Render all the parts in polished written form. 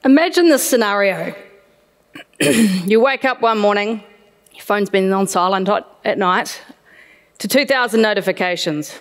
Imagine this scenario. You wake up one morning, your phone's been on silent at night, to 2,000 notifications.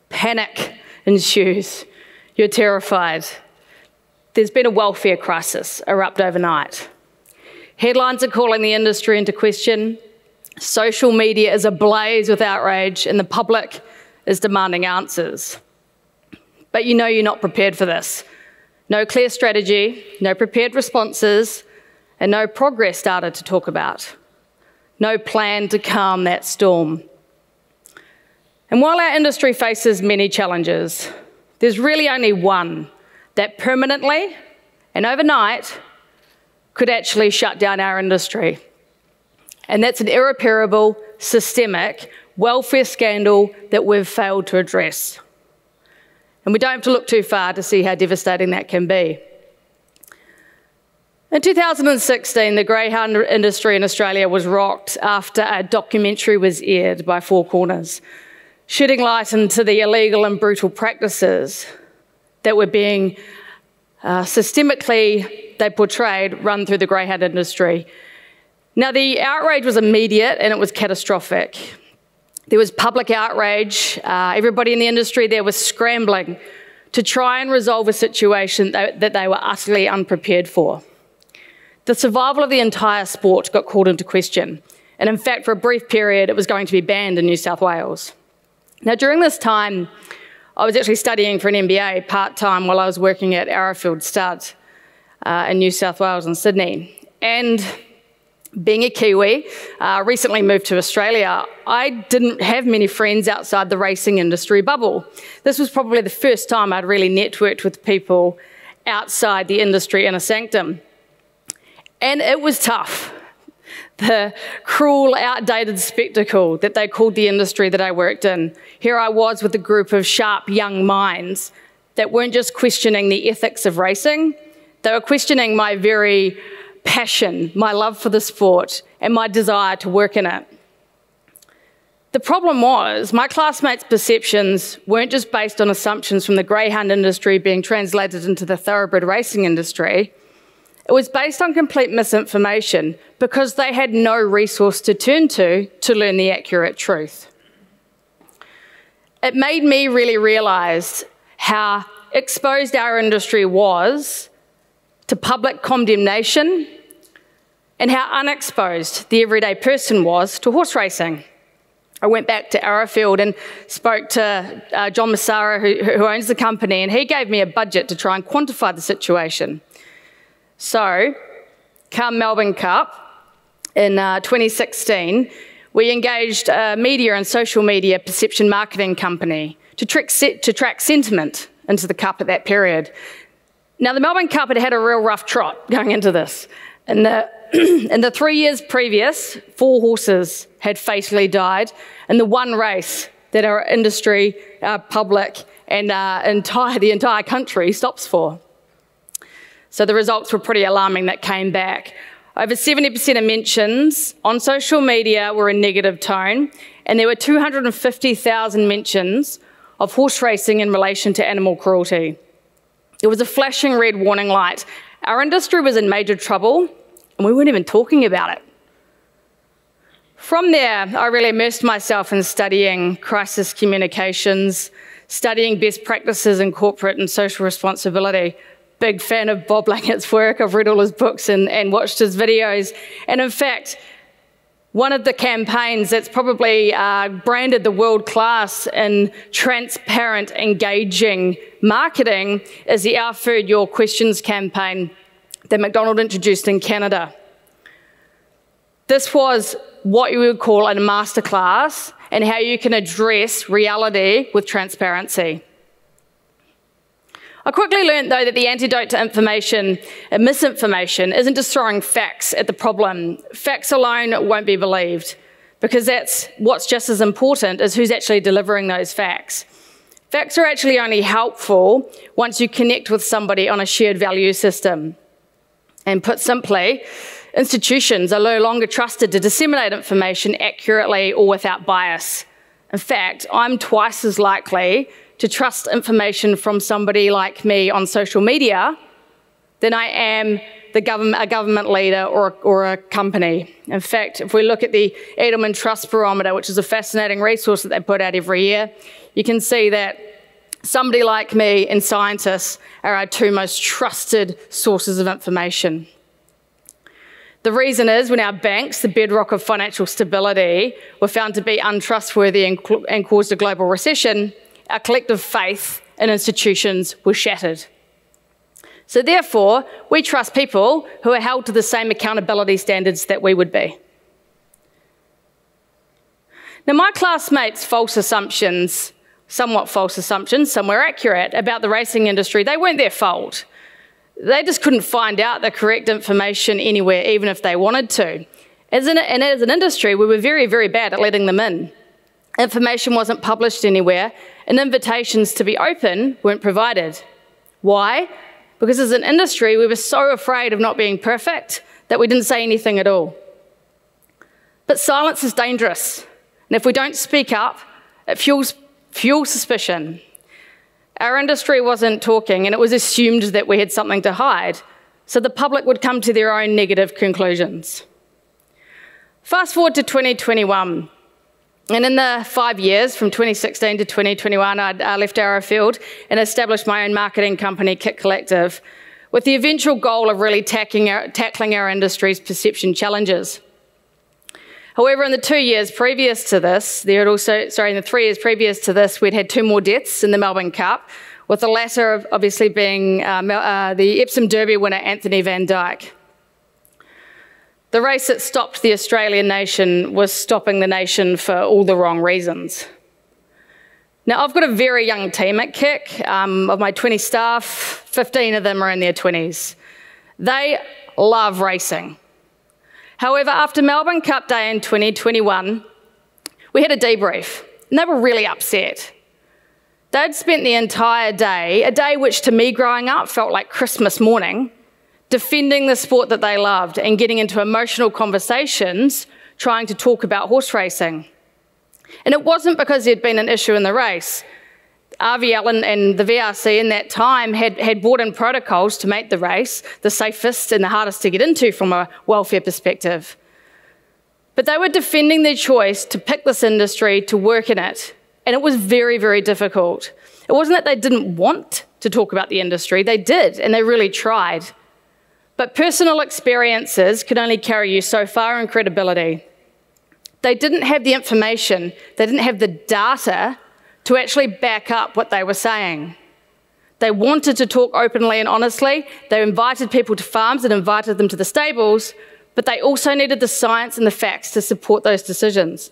Panic ensues. You're terrified. There's been a welfare crisis erupt overnight. Headlines are calling the industry into question. Social media is ablaze with outrage, and the public is demanding answers. But you know you're not prepared for this. No clear strategy, no prepared responses, and no progress data to talk about. No plan to calm that storm. And while our industry faces many challenges, there's really only one that permanently and overnight could actually shut down our industry. And that's an irreparable, systemic welfare scandal that we've failed to address. And we don't have to look too far to see how devastating that can be. In 2016, the greyhound industry in Australia was rocked after a documentary was aired by Four Corners, shedding light into the illegal and brutal practices that were being systemically, they portrayed, run through the greyhound industry. Now, the outrage was immediate and it was catastrophic. There was public outrage. Everybody in the industry there was scrambling to try and resolve a situation that they were utterly unprepared for. The survival of the entire sport got called into question. And in fact, for a brief period, it was going to be banned in New South Wales. Now, during this time, I was actually studying for an MBA part-time while I was working at Arrowfield Stud in New South Wales and Sydney. And being a Kiwi, recently moved to Australia, I didn't have many friends outside the racing industry bubble. This was probably the first time I'd really networked with people outside the industry inner sanctum. And it was tough. The cruel, outdated spectacle that they called the industry that I worked in. Here I was with a group of sharp young minds that weren't just questioning the ethics of racing, they were questioning my very passion, my love for the sport, and my desire to work in it. The problem was, my classmates' perceptions weren't just based on assumptions from the greyhound industry being translated into the thoroughbred racing industry. It was based on complete misinformation because they had no resource to turn to learn the accurate truth. It made me really realise how exposed our industry was to public condemnation and how unexposed the everyday person was to horse racing. I went back to Arrowfield and spoke to John Massara, who owns the company, and he gave me a budget to try and quantify the situation. So, come Melbourne Cup in 2016, we engaged a media and social media perception marketing company to track sentiment into the Cup at that period. Now, the Melbourne Cup had a real rough trot going into this. In the 3 years previous, 4 horses had fatally died in the one race that our industry, our public, and the entire country stops for. So the results were pretty alarming that came back. Over 70% of mentions on social media were in negative tone, and there were 250,000 mentions of horse racing in relation to animal cruelty. It was a flashing red warning light. Our industry was in major trouble, and we weren't even talking about it. From there, I really immersed myself in studying crisis communications, studying best practices in corporate and social responsibility. Big fan of Bob Langett's work. I've read all his books and watched his videos. And in fact, one of the campaigns that's probably branded the world class in transparent, engaging marketing is the Our Food, Your Questions campaign that McDonald introduced in Canada. This was what you would call a masterclass in how you can address reality with transparency. I quickly learned, though, that the antidote to information and misinformation isn't just throwing facts at the problem. Facts alone won't be believed, because that's what's just as important as who's actually delivering those facts. Facts are actually only helpful once you connect with somebody on a shared value system. And put simply, institutions are no longer trusted to disseminate information accurately or without bias. In fact, I'm twice as likely to trust information from somebody like me on social media than I am a government leader or a company. In fact, if we look at the Edelman Trust Barometer, which is a fascinating resource that they put out every year, you can see that somebody like me and scientists are our two most trusted sources of information. The reason is when our banks, the bedrock of financial stability, were found to be untrustworthy and caused a global recession, our collective faith in institutions was shattered. So therefore, we trust people who are held to the same accountability standards that we would be. Now, my classmates' false assumptions, somewhat false assumptions, some were accurate, about the racing industry, they weren't their fault. They just couldn't find out the correct information anywhere, even if they wanted to. As an industry, we were very, very bad at letting them in. Information wasn't published anywhere, and invitations to be open weren't provided. Why? Because as an industry, we were so afraid of not being perfect that we didn't say anything at all. But silence is dangerous, and if we don't speak up, it fuels suspicion. Our industry wasn't talking, and it was assumed that we had something to hide, so the public would come to their own negative conclusions. Fast forward to 2021, and in the 5 years, from 2016 to 2021, I left Arrowfield and established my own marketing company, Kit Collective, with the eventual goal of really tackling our industry's perception challenges. However, in the 3 years previous to this, we'd had 2 more deaths in the Melbourne Cup, with the latter obviously being the Epsom Derby winner, Anthony van Dyke. The race that stopped the Australian nation was stopping the nation for all the wrong reasons. Now, I've got a very young team at Kit. Of my 20 staff, 15 of them are in their 20s. They love racing. However, after Melbourne Cup Day in 2021, we had a debrief, and they were really upset. They'd spent the entire day, a day which to me growing up felt like Christmas morning, defending the sport that they loved and getting into emotional conversations trying to talk about horse racing. And it wasn't because there'd been an issue in the race. RVL and the VRC in that time had brought in protocols to make the race the safest and the hardest to get into from a welfare perspective. But they were defending their choice to pick this industry, to work in it, and it was very, very difficult. It wasn't that they didn't want to talk about the industry, they did, and they really tried. But personal experiences can only carry you so far in credibility. They didn't have the information, they didn't have the data to actually back up what they were saying. They wanted to talk openly and honestly. They invited people to farms and invited them to the stables, but they also needed the science and the facts to support those decisions.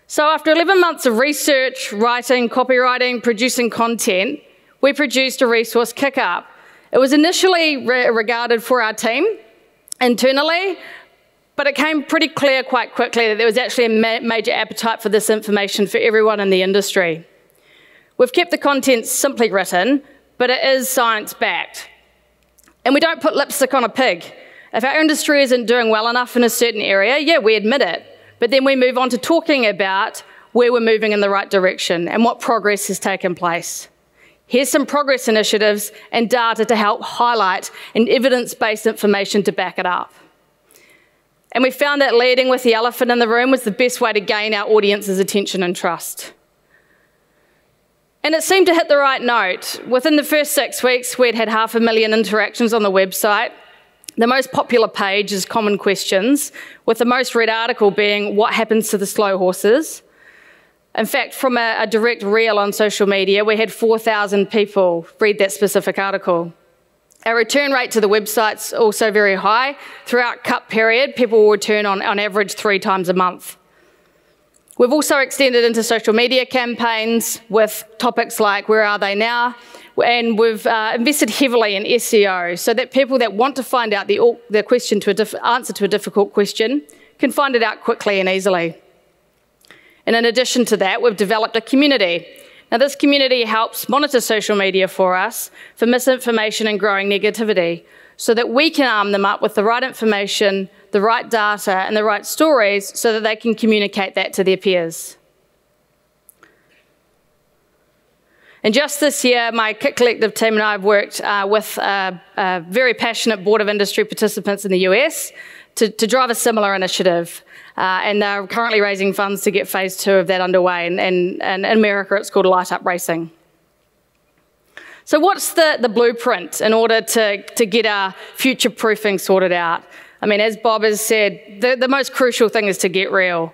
So after 11 months of research, writing, copywriting, producing content, we produced a resource, Kick Up. It was initially regarded for our team internally, but it came pretty clear quite quickly that there was actually a major appetite for this information for everyone in the industry. We've kept the content simply written, but it is science-backed. And we don't put lipstick on a pig. If our industry isn't doing well enough in a certain area, yeah, we admit it, but then we move on to talking about where we're moving in the right direction and what progress has taken place. Here's some progress initiatives and data to help highlight and evidence-based information to back it up. And we found that leading with the elephant in the room was the best way to gain our audience's attention and trust. And it seemed to hit the right note. Within the first 6 weeks, we'd had 500,000 interactions on the website. The most popular page is Common Questions, with the most read article being What Happens to the Slow Horses? In fact, from a direct reel on social media, we had 4,000 people read that specific article. Our return rate to the website's also very high. Throughout Cup period, people will return on average 3 times a month. We've also extended into social media campaigns with topics like Where Are They Now? And we've invested heavily in SEO so that people that want to find out the answer to a difficult question can find it out quickly and easily. And in addition to that, we've developed a community. Now, this community helps monitor social media for us for misinformation and growing negativity so that we can arm them up with the right information, the right data, and the right stories so that they can communicate that to their peers. And just this year, my KIT Collective team and I have worked with a very passionate board of industry participants in the US to drive a similar initiative. And they're currently raising funds to get phase 2 of that underway. And in America, it's called Light Up Racing. So what's the blueprint in order to get our future proofing sorted out? I mean, as Bob has said, the most crucial thing is to get real.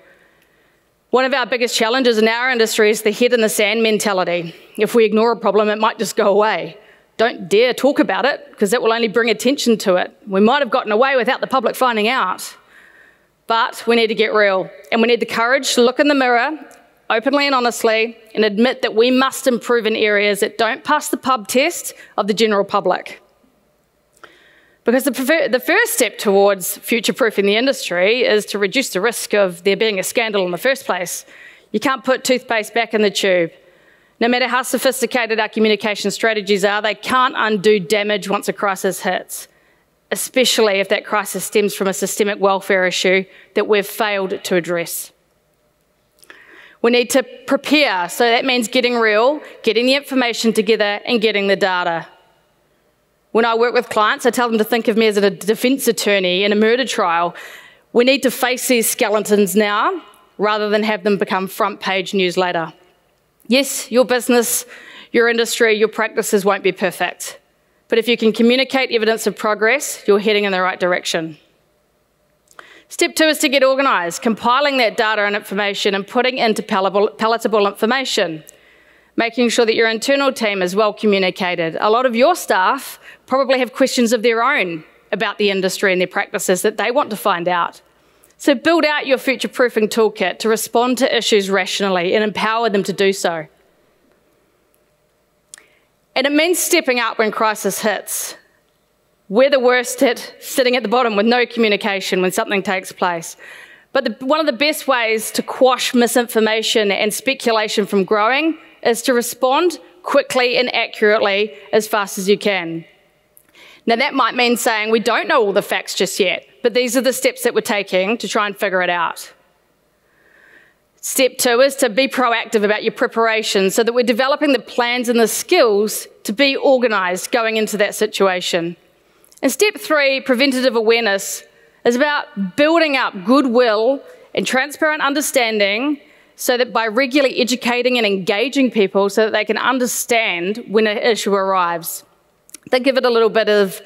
One of our biggest challenges in our industry is the head in the sand mentality. If we ignore a problem, it might just go away. Don't dare talk about it, because it will only bring attention to it. We might have gotten away without the public finding out. But we need to get real, and we need the courage to look in the mirror, openly and honestly, and admit that we must improve in areas that don't pass the pub test of the general public. Because the first step towards future-proofing the industry is to reduce the risk of there being a scandal in the first place. You can't put toothpaste back in the tube. No matter how sophisticated our communication strategies are, they can't undo damage once a crisis hits, especially if that crisis stems from a systemic welfare issue that we've failed to address. We need to prepare, so that means getting real, getting the information together, and getting the data. When I work with clients, I tell them to think of me as a defense attorney in a murder trial. We need to face these skeletons now, rather than have them become front page news later. Yes, your business, your industry, your practices won't be perfect. But if you can communicate evidence of progress, you're heading in the right direction. Step 2 is to get organised, compiling that data and information and putting into palatable information, making sure that your internal team is well communicated. A lot of your staff probably have questions of their own about the industry and their practices that they want to find out. So build out your future-proofing toolkit to respond to issues rationally and empower them to do so. And it means stepping up when crisis hits. We're the worst at sitting at the bottom with no communication when something takes place. But one of the best ways to quash misinformation and speculation from growing is to respond quickly and accurately as fast as you can. Now, that might mean saying we don't know all the facts just yet, but these are the steps that we're taking to try and figure it out. Step 2 is to be proactive about your preparation so that we're developing the plans and the skills to be organised going into that situation. And step 3, preventative awareness, is about building up goodwill and transparent understanding so that by regularly educating and engaging people so that they can understand when an issue arrives. Think of it a little bit of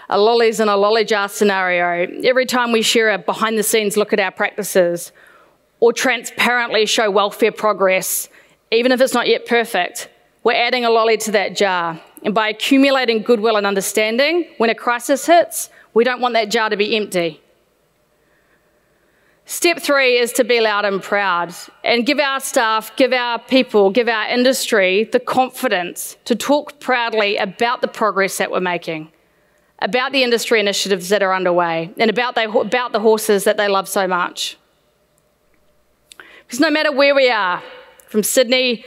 a lollies and a lolly jar scenario. Every time we share a behind-the-scenes look at our practices or transparently show welfare progress, even if it's not yet perfect, we're adding a lolly to that jar. And by accumulating goodwill and understanding, when a crisis hits, we don't want that jar to be empty. Step 3 is to be loud and proud and give our staff, give our people, give our industry the confidence to talk proudly about the progress that we're making, about the industry initiatives that are underway, and about the horses that they love so much. Because no matter where we are, from Sydney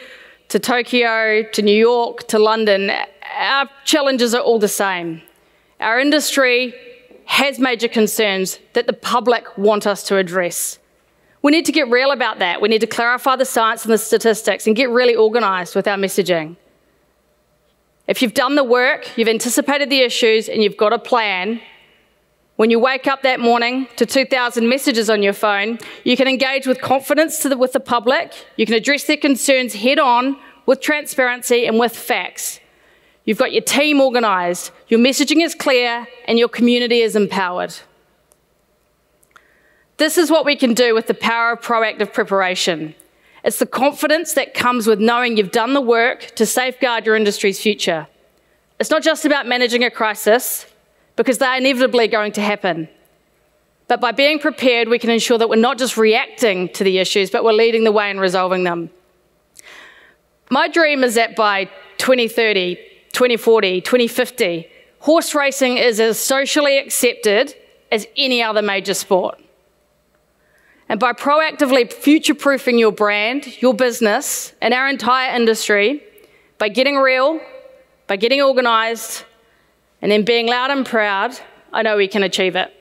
to Tokyo to New York to London, our challenges are all the same. Our industry has major concerns that the public want us to address. We need to get real about that. We need to clarify the science and the statistics and get really organised with our messaging. If you've done the work, you've anticipated the issues, and you've got a plan, when you wake up that morning to 2,000 messages on your phone, you can engage with confidence with the public, you can address their concerns head on with transparency and with facts. You've got your team organised, your messaging is clear, and your community is empowered. This is what we can do with the power of proactive preparation. It's the confidence that comes with knowing you've done the work to safeguard your industry's future. It's not just about managing a crisis, because they're inevitably going to happen. But by being prepared, we can ensure that we're not just reacting to the issues, but we're leading the way in resolving them. My dream is that by 2030, 2040, 2050, horse racing is as socially accepted as any other major sport. And by proactively future-proofing your brand, your business, and our entire industry, by getting real, by getting organised, and then being loud and proud, I know we can achieve it.